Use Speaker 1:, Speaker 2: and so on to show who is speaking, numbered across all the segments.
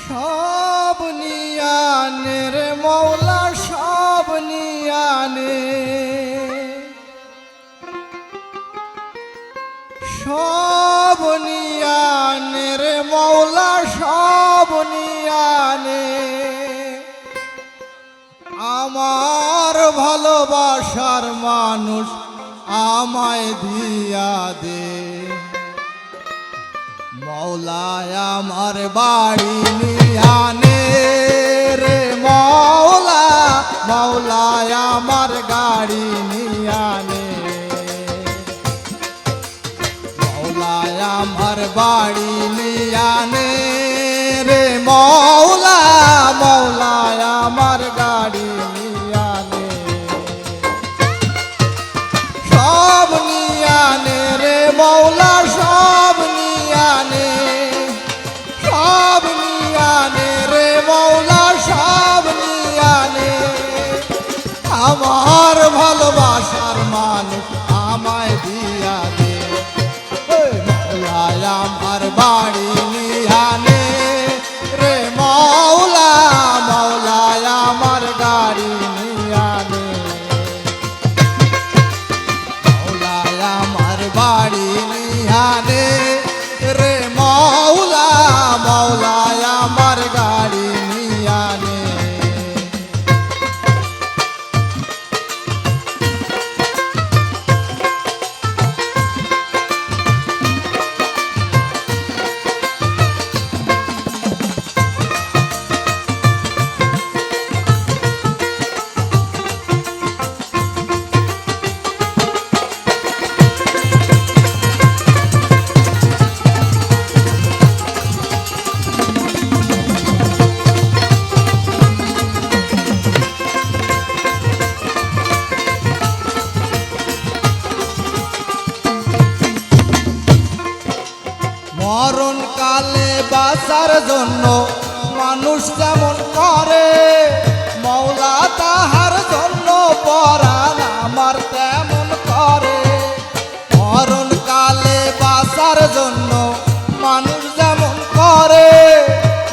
Speaker 1: সব নিয়ানে রে মৌলা সব নিয়ানে, সব নিয়ানে রে মৌলা সব নিয়ানে। আমার ভালোবাসার মানুষ আমায় দিয়া দে মৌলায় আমার বাড়ি নিয়ানে রে মৌলা, মৌলায় আমার গাড়ি নিয়ানে, মৌলায় আমার বাড়ি নিয়ানে রে মৌলা, মৌলায় আমার গাড়ি নিয়ানে। সব নিয়ানে রে মৌলা সব নিয়ানে, সব নিয়ানে রে মৌলা সব নিয়ানে। আমার ভালোবাসার মানুষ আমায় দিয়া দে মৌলায় আমার বাড়ি নিয়ানে রে মৌলা, মৌলায় আমার গাড়ি নিয়ানে, মৌলায় আমার বাড়ি নিয়ানে রে মৌলা, মৌলায় আমার গাড়ি নিয়ানে। মরণ কালে বাঁচার জন্য মানুষ যেমন করে মৌলা তাহার জন্য পরাণ আমার তেমন করে। মরণ কালে বাঁচার জন্য মানুষ যেমন করে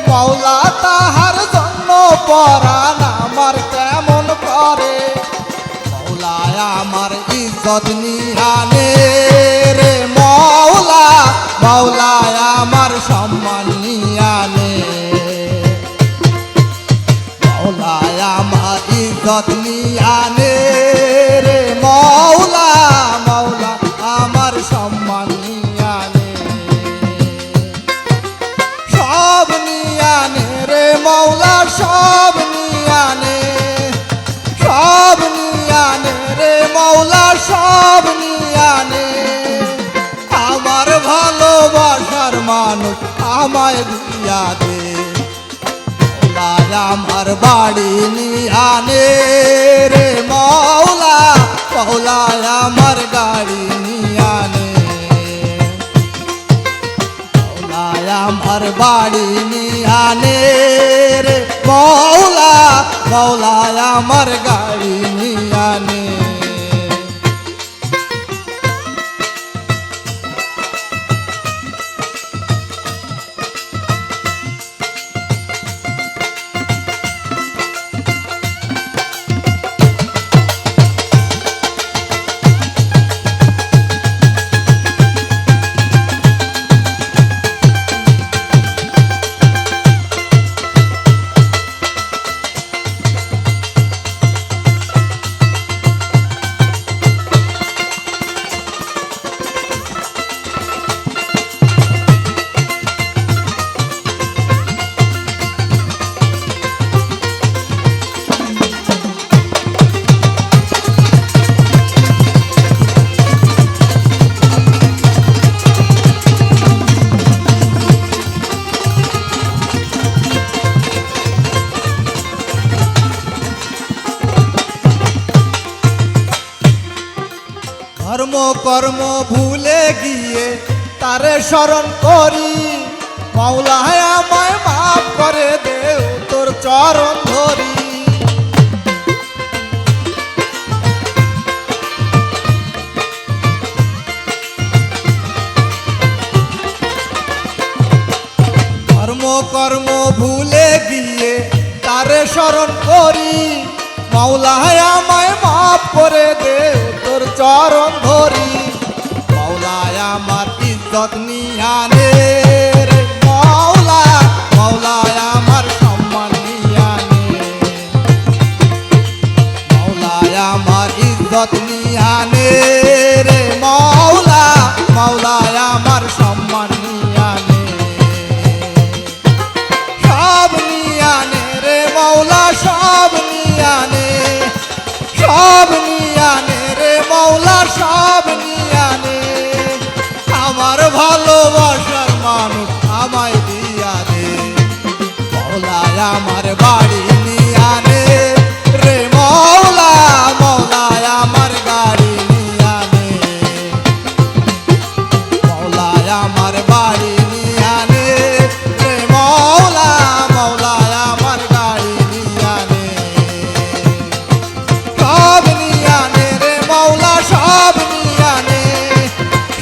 Speaker 1: মৌলা তাহার জন্য পরাণ আমার তেমন করে। মৌলায় আমার ইজ্জত নিহানে রে মৌলা, মৌলায় আমার সম্মান নিয়ানে, মৌলায় আমার ইজ্জত নিয়ানে রে মৌলা, মৌলা আমার সম্মান নিয়ানে। সব নিয়ানে রে মৌলা সব নিয়ানে, সব নিয়ানে রে মৌলা সব নিয়ানে। আমার ভালোবাসার মানুষ আমায় দিয়া দে মৌলায় আমার বাড়ি নিয়ানে রে মৌলা, মৌলায় আমার গাড়ি নিয়ানে, মৌলায় আমার বাড়ি নিয়ানে রে মৌলা, মৌলায় আমার গাড়ি নিয়ানে। ধর্ম কর্ম ভুলে গিয়ে তারে স্মরণ করি মৌলায় আমায় মাফ করে দে তোর চরণ ধরি। ধর্ম কর্ম ভুলে গিয়ে তারে স্মরণ করি, মাওলায় আমায় মাফ করে দে তোর চরণ ধরি। মাওলায় আমার ইজ্জত নিয়ানে রে মাওলা, মাওলায় আমার সম্মান নিয়ানে, মাওলায় আমার ইজ্জত নিয়ানে রে মাওলা, মাওলায় আমার সম্মান নিয়ানে, সব নিয়ানে রে মাওলা, সব নিয়ানে, সব নিয়ানে রে মাওলা, সব নিয়ানে। আমার ভালোবাসার মানুষ আমায় দিয়া দে, মাওলায় আমার বাড়ি নিয়ানে রে মাওলা, মাওলায় আমার গাড়ি নিয়ানে, মাওলায় আমার বাড়ি নিয়ানে রে মাওলা, মাওলায় আমার গাড়ি নিয়ানে, সব নিয়ানে রে মাওলা, সব নিয়ানে,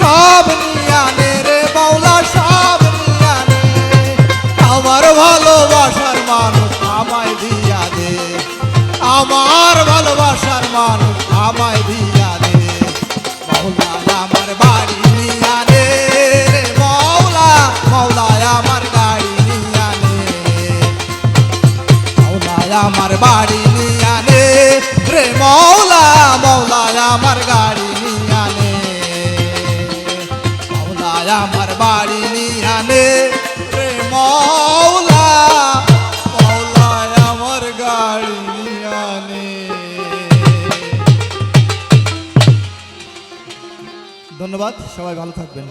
Speaker 1: সব নিয়ানে রে মাওলা, সব নিয়ানে। আমার ভালোবাসার মানুষ আমায় দিয়া দে, আমার ভালোবাসার মানুষ আমায় দিয়া দে, মাওলায় আমার বাড়ি নিয়ানে রে মাওলা, মাওলায় আমার গাড়ি নিয়ানে, মাওলায় আমার বাড়ি নিয়ানে রে মাওলা, মাওলায় আমার গাড়ি নিয়ানে, মাওলায় আমার বাড়ি নিয়ানে রে মাওলা, মাওলায় আমার গাড়ি নিয়ানে। ধন্যবাদ, সবাই ভালো থাকবেন।